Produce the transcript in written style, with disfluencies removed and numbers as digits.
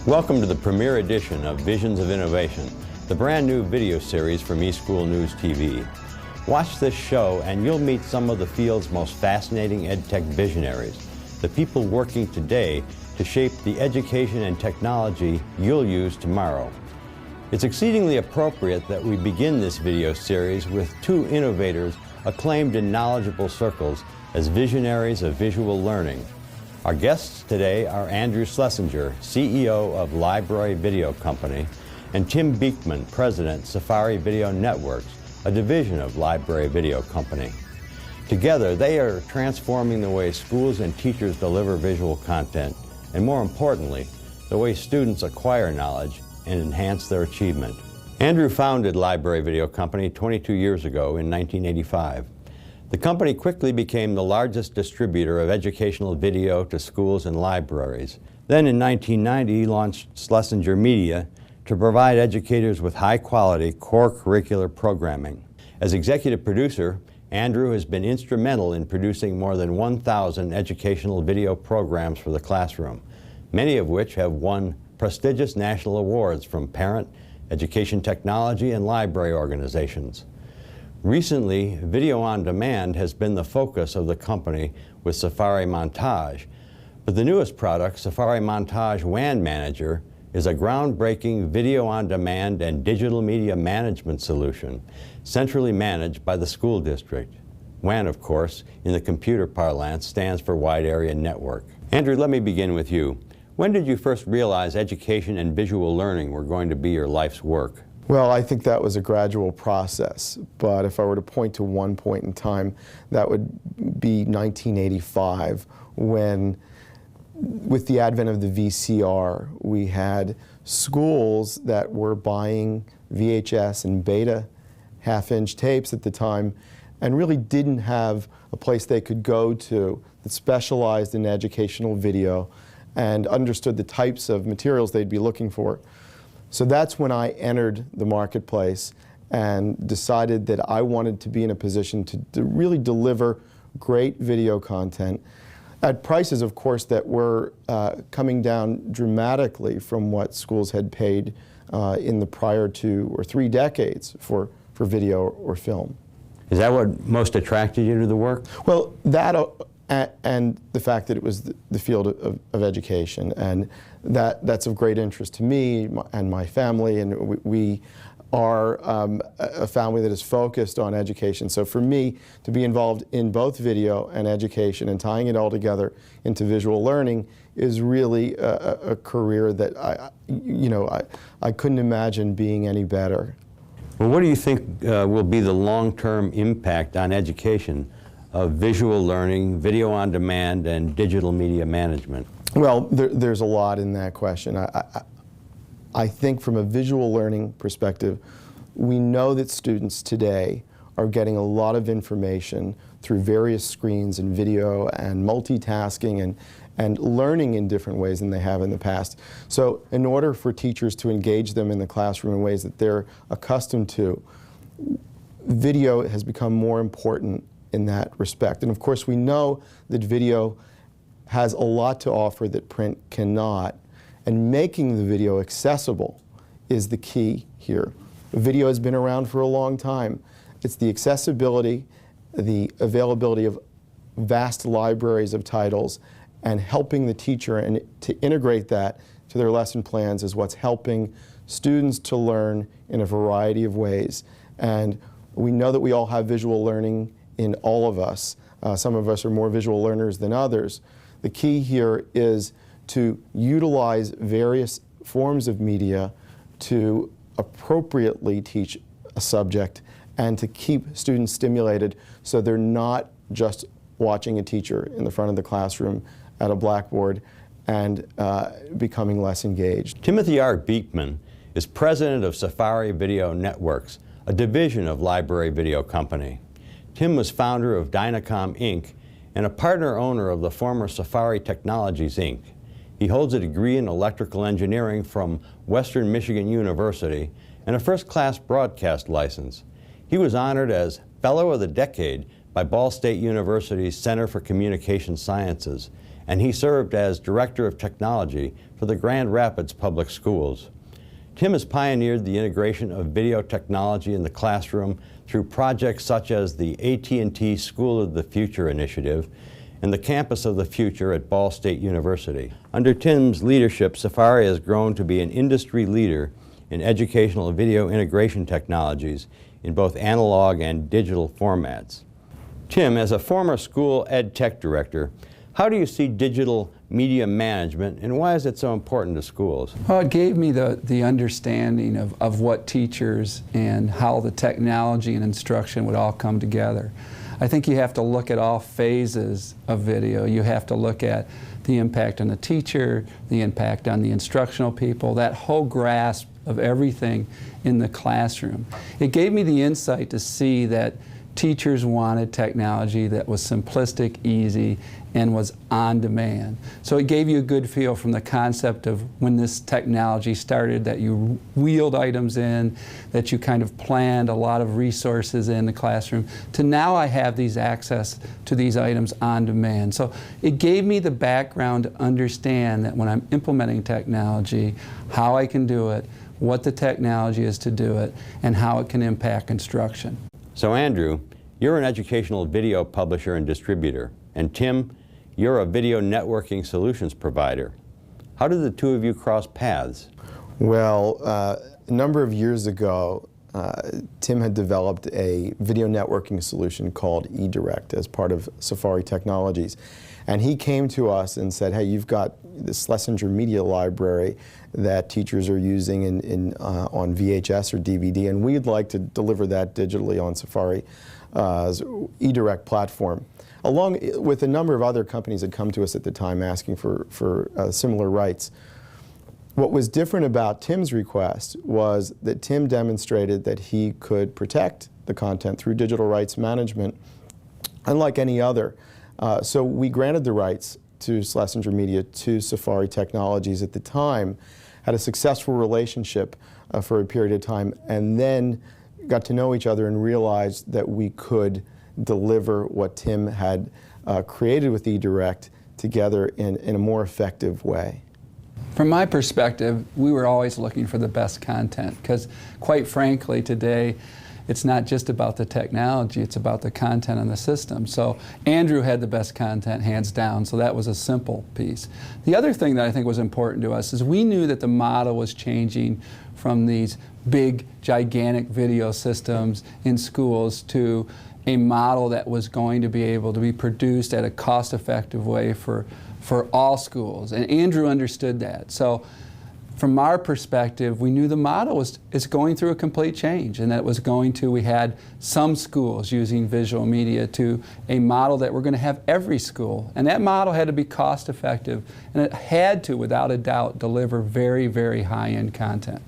Welcome to the premiere edition of Visions of Innovation, the brand new video series from eSchool News TV. Watch this show and you'll meet some of the field's most fascinating EdTech visionaries, the people working today to shape the education and technology you'll use tomorrow. It's exceedingly appropriate that we begin this video series with two innovators acclaimed in knowledgeable circles as visionaries of visual learning. Our guests today are Andrew Schlessinger, CEO of Library Video Company, and Tim Beekman, President, Safari Video Networks, a division of Library Video Company. Together, they are transforming the way schools and teachers deliver visual content, and more importantly, the way students acquire knowledge and enhance their achievement. Andrew founded Library Video Company 22 years ago in 1985. The company quickly became the largest distributor of educational video to schools and libraries. Then in 1990, he launched Schlessinger Media to provide educators with high-quality core curricular programming. As executive producer, Andrew has been instrumental in producing more than 1,000 educational video programs for the classroom, many of which have won prestigious national awards from parent, education technology, and library organizations. Recently, video on demand has been the focus of the company with Safari Montage, but the newest product, Safari Montage WAN Manager, is a groundbreaking video on demand and digital media management solution, centrally managed by the school district. WAN, of course, in the computer parlance, stands for Wide Area Network. Andrew, let me begin with you. When did you first realize education and visual learning were going to be your life's work? Well, I think that was a gradual process, but if I were to point to one point in time, that would be 1985, when, with the advent of the VCR, we had schools that were buying VHS and beta half-inch tapes at the time and really didn't have a place they could go to that specialized in educational video and understood the types of materials they'd be looking for. So that's when I entered the marketplace and decided that I wanted to be in a position to really deliver great video content at prices, of course, that were coming down dramatically from what schools had paid in the prior 2 or 3 decades for video or film. Is that what most attracted you to the work? Well, that and the fact that it was the field of education, and that's of great interest to me and my family, and we are a family that is focused on education. So for me to be involved in both video and education and tying it all together into visual learning is really a career that I couldn't imagine being any better. Well, what do you think will be the long-term impact on education of visual learning, video on demand, and digital media management? Well, there's a lot in that question. I think from a visual learning perspective, we know that students today are getting a lot of information through various screens and video and multitasking and learning in different ways than they have in the past. So in order for teachers to engage them in the classroom in ways that they're accustomed to, video has become more important in that respect. And of course, we know that video has a lot to offer that print cannot, and making the video accessible is the key here. Video has been around for a long time. It's the accessibility, the availability of vast libraries of titles, and helping the teacher and to integrate that to their lesson plans is what's helping students to learn in a variety of ways. And we know that we all have visual learning in all of us. Some of us are more visual learners than others. The key here is to utilize various forms of media to appropriately teach a subject and to keep students stimulated so they're not just watching a teacher in the front of the classroom at a blackboard and becoming less engaged. Timothy R. Beekman is president of Safari Video Networks, a division of Library Video Company. Tim was founder of Dynacom Inc. and a partner owner of the former Safari Technologies Inc. He holds a degree in electrical engineering from Western Michigan University and a first-class broadcast license. He was honored as Fellow of the Decade by Ball State University's Center for Communication Sciences, and he served as Director of Technology for the Grand Rapids Public Schools. Tim has pioneered the integration of video technology in the classroom through projects such as the AT&T School of the Future initiative and the Campus of the Future at Ball State University. Under Tim's leadership, Safari has grown to be an industry leader in educational video integration technologies in both analog and digital formats. Tim, as a former school ed tech director, how do you see digital media management, and why is it so important to schools? Well, it gave me the understanding of what teachers and how the technology and instruction would all come together. I think you have to look at all phases of video. You have to look at the impact on the teacher, the impact on the instructional people, that whole grasp of everything in the classroom. It gave me the insight to see that teachers wanted technology that was simplistic, easy, and was on demand. So it gave you a good feel from the concept of when this technology started, that you wheeled items in, that you kind of planned a lot of resources in the classroom, to now I have these access to these items on demand. So it gave me the background to understand that when I'm implementing technology, how I can do it, what the technology is to do it, and how it can impact instruction. So Andrew, you're an educational video publisher and distributor, and Tim, you're a video networking solutions provider. How did the two of you cross paths? Well, a number of years ago, Tim had developed a video networking solution called eDirect as part of Safari Technologies. And he came to us and said, hey, you've got the Slessinger media library that teachers are using on VHS or DVD, and we'd like to deliver that digitally on Safari's eDirect platform. Along with a number of other companies that come to us at the time asking for similar rights. What was different about Tim's request was that Tim demonstrated that he could protect the content through digital rights management, unlike any other. So we granted the rights to Schlessinger Media to Safari Technologies at the time, had a successful relationship for a period of time, and then got to know each other and realized that we could deliver what Tim had created with eDirect together in a more effective way. From my perspective, we were always looking for the best content, because quite frankly today, it's not just about the technology, it's about the content and the system. So Andrew had the best content, hands down, so that was a simple piece. The other thing that I think was important to us is we knew that the model was changing from these big, gigantic video systems in schools to a model that was going to be able to be produced at a cost-effective way for all schools. And Andrew understood that. So from our perspective, we knew the model is going through a complete change, and that it was going to, we had some schools using visual media, to a model that we're going to have every school. And that model had to be cost effective, and it had to, without a doubt, deliver very, very high-end content.